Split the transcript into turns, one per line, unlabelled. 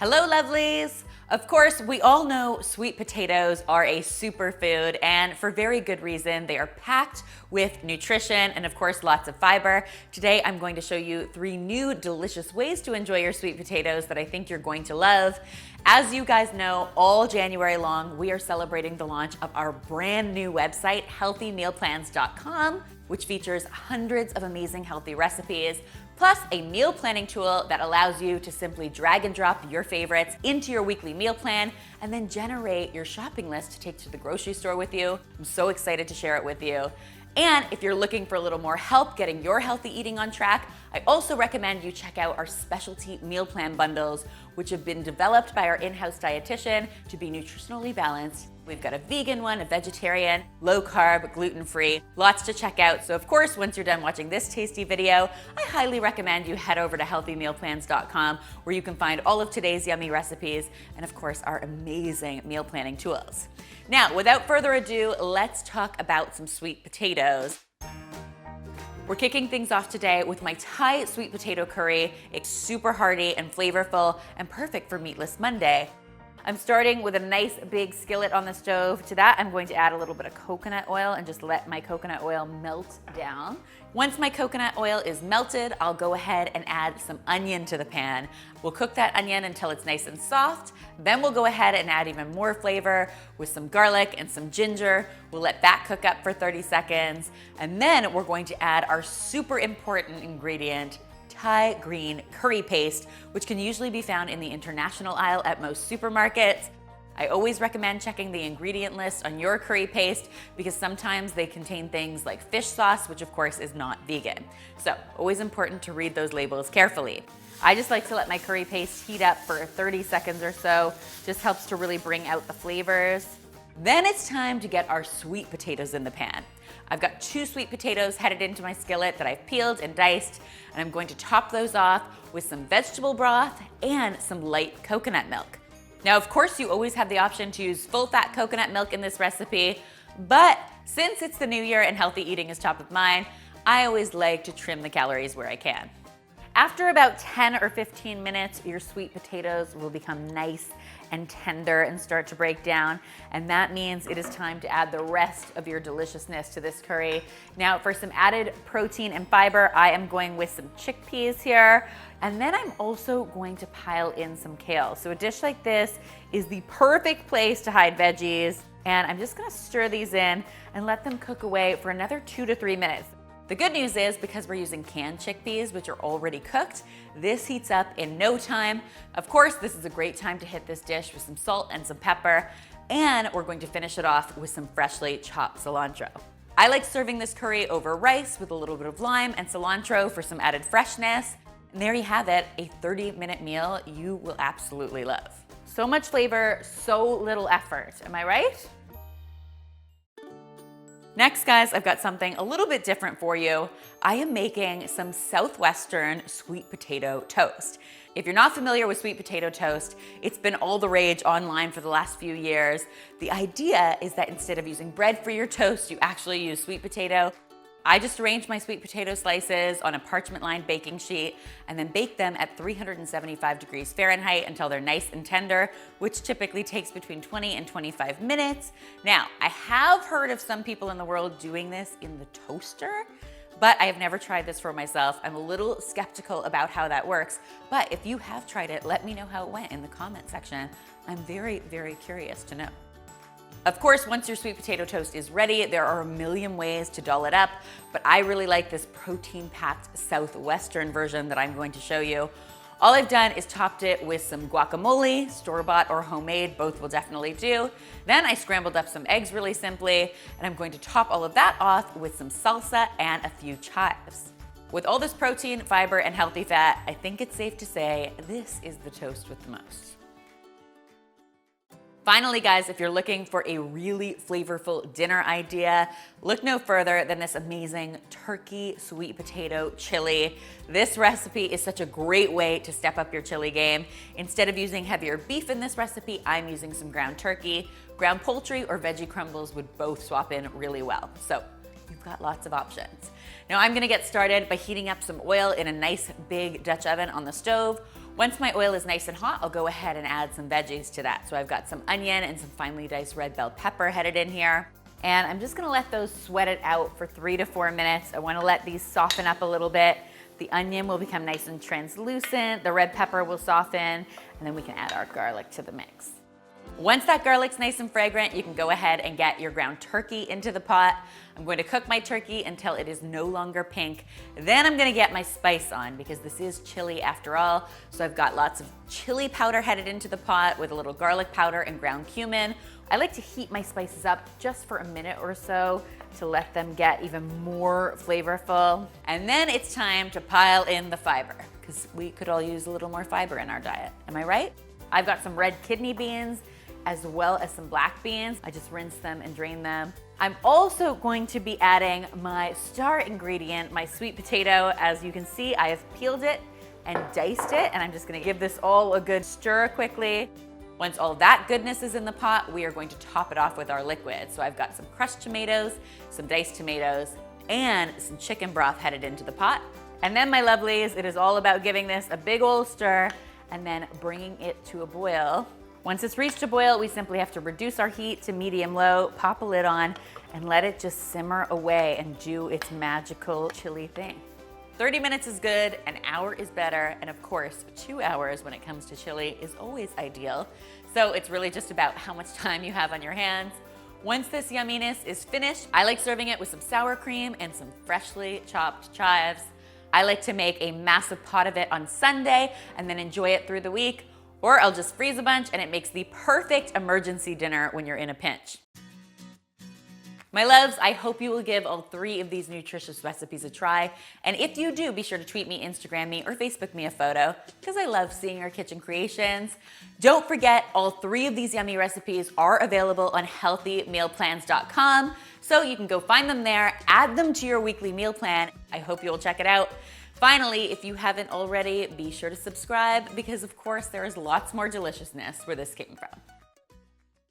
Hello, lovelies! Of course, we all know sweet potatoes are a superfood, and for very good reason. They are packed with nutrition and, of course, lots of fiber. Today, I'm going to show you 3 new delicious ways to enjoy your sweet potatoes that I think you're going to love. As you guys know, all January long, we are celebrating the launch of our brand new website, healthymealplans.com, which features hundreds of amazing healthy recipes, plus a meal planning tool that allows you to simply drag and drop your favorites into your weekly meal plan and then generate your shopping list to take to the grocery store with you. I'm so excited to share it with you. And if you're looking for a little more help getting your healthy eating on track, I also recommend you check out our specialty meal plan bundles, which have been developed by our in-house dietitian to be nutritionally balanced. We've got a vegan one, a vegetarian, low carb, gluten-free, lots to check out. So of course, once you're done watching this tasty video, I highly recommend you head over to healthymealplans.com, where you can find all of today's yummy recipes and of course our amazing meal planning tools. Now, without further ado, let's talk about some sweet potatoes. We're kicking things off today with my Thai sweet potato curry. It's super hearty and flavorful and perfect for Meatless Monday. I'm starting with a nice big skillet on the stove. To that, I'm going to add a little bit of coconut oil and just let my coconut oil melt down. Once my coconut oil is melted, I'll go ahead and add some onion to the pan. We'll cook that onion until it's nice and soft. Then we'll go ahead and add even more flavor with some garlic and some ginger. We'll let that cook up for 30 seconds. And then we're going to add our super important ingredient, Thai green curry paste, which can usually be found in the international aisle at most supermarkets. I always recommend checking the ingredient list on your curry paste because sometimes they contain things like fish sauce, which of course is not vegan. So always important to read those labels carefully. I just like to let my curry paste heat up for 30 seconds or so. Just helps to really bring out the flavors. Then it's time to get our sweet potatoes in the pan. I've got 2 sweet potatoes headed into my skillet that I've peeled and diced, and I'm going to top those off with some vegetable broth and some light coconut milk. Now, of course, you always have the option to use full-fat coconut milk in this recipe, but since it's the new year and healthy eating is top of mind, I always like to trim the calories where I can. After about 10 or 15 minutes, your sweet potatoes will become nice and tender and start to break down. And that means it is time to add the rest of your deliciousness to this curry. Now, for some added protein and fiber, I am going with some chickpeas here. And then I'm also going to pile in some kale. So a dish like this is the perfect place to hide veggies. And I'm just gonna stir these in and let them cook away for another 2 to 3 minutes. The good news is, because we're using canned chickpeas, which are already cooked, this heats up in no time. Of course, this is a great time to hit this dish with some salt and some pepper, and we're going to finish it off with some freshly chopped cilantro. I like serving this curry over rice with a little bit of lime and cilantro for some added freshness. And there you have it, a 30-minute meal you will absolutely love. So much flavor, so little effort, am I right? Next, guys, I've got something a little bit different for you. I am making some Southwestern sweet potato toast. If you're not familiar with sweet potato toast, it's been all the rage online for the last few years. The idea is that instead of using bread for your toast, you actually use sweet potato. I just arrange my sweet potato slices on a parchment-lined baking sheet and then bake them at 375 degrees Fahrenheit until they're nice and tender, which typically takes between 20 and 25 minutes. Now, I have heard of some people in the world doing this in the toaster, but I have never tried this for myself. I'm a little skeptical about how that works, but if you have tried it, let me know how it went in the comment section. I'm very, very curious to know. Of course, once your sweet potato toast is ready, there are a million ways to doll it up, but I really like this protein-packed Southwestern version that I'm going to show you. All I've done is topped it with some guacamole, store-bought or homemade, both will definitely do. Then I scrambled up some eggs really simply, and I'm going to top all of that off with some salsa and a few chives. With all this protein, fiber, and healthy fat, I think it's safe to say this is the toast with the most. Finally, guys, if you're looking for a really flavorful dinner idea, look no further than this amazing turkey sweet potato chili. This recipe is such a great way to step up your chili game. Instead of using heavier beef in this recipe, I'm using some ground turkey. Ground poultry or veggie crumbles would both swap in really well. So you've got lots of options. Now I'm gonna get started by heating up some oil in a nice big Dutch oven on the stove. Once my oil is nice and hot, I'll go ahead and add some veggies to that. So I've got some onion and some finely diced red bell pepper headed in here. And I'm just gonna let those sweat it out for 3 to 4 minutes. I wanna let these soften up a little bit. The onion will become nice and translucent, the red pepper will soften, and then we can add our garlic to the mix. Once that garlic's nice and fragrant, you can go ahead and get your ground turkey into the pot. I'm going to cook my turkey until it is no longer pink. Then I'm gonna get my spice on because this is chili after all. So I've got lots of chili powder headed into the pot with a little garlic powder and ground cumin. I like to heat my spices up just for a minute or so to let them get even more flavorful. And then it's time to pile in the fiber because we could all use a little more fiber in our diet. Am I right? I've got some red kidney beans as well as some black beans. I just rinse them and drain them. I'm also going to be adding my star ingredient, my sweet potato. As you can see, I have peeled it and diced it, and I'm just gonna give this all a good stir quickly. Once all that goodness is in the pot, we are going to top it off with our liquid. So I've got some crushed tomatoes, some diced tomatoes, and some chicken broth headed into the pot. And then, my lovelies, it is all about giving this a big old stir and then bringing it to a boil. Once it's reached a boil, we simply have to reduce our heat to medium-low, pop a lid on, and let it just simmer away and do its magical chili thing. 30 minutes is good, an hour is better, and of course, 2 hours when it comes to chili is always ideal. So it's really just about how much time you have on your hands. Once this yumminess is finished, I like serving it with some sour cream and some freshly chopped chives. I like to make a massive pot of it on Sunday and then enjoy it through the week. Or I'll just freeze a bunch and it makes the perfect emergency dinner when you're in a pinch. My loves, I hope you will give all 3 of these nutritious recipes a try. And if you do, be sure to tweet me, Instagram me, or Facebook me a photo because I love seeing your kitchen creations. Don't forget, all 3 of these yummy recipes are available on healthymealplans.com. So you can go find them there, add them to your weekly meal plan. I hope you'll check it out. Finally, if you haven't already, be sure to subscribe because of course there is lots more deliciousness where this came from.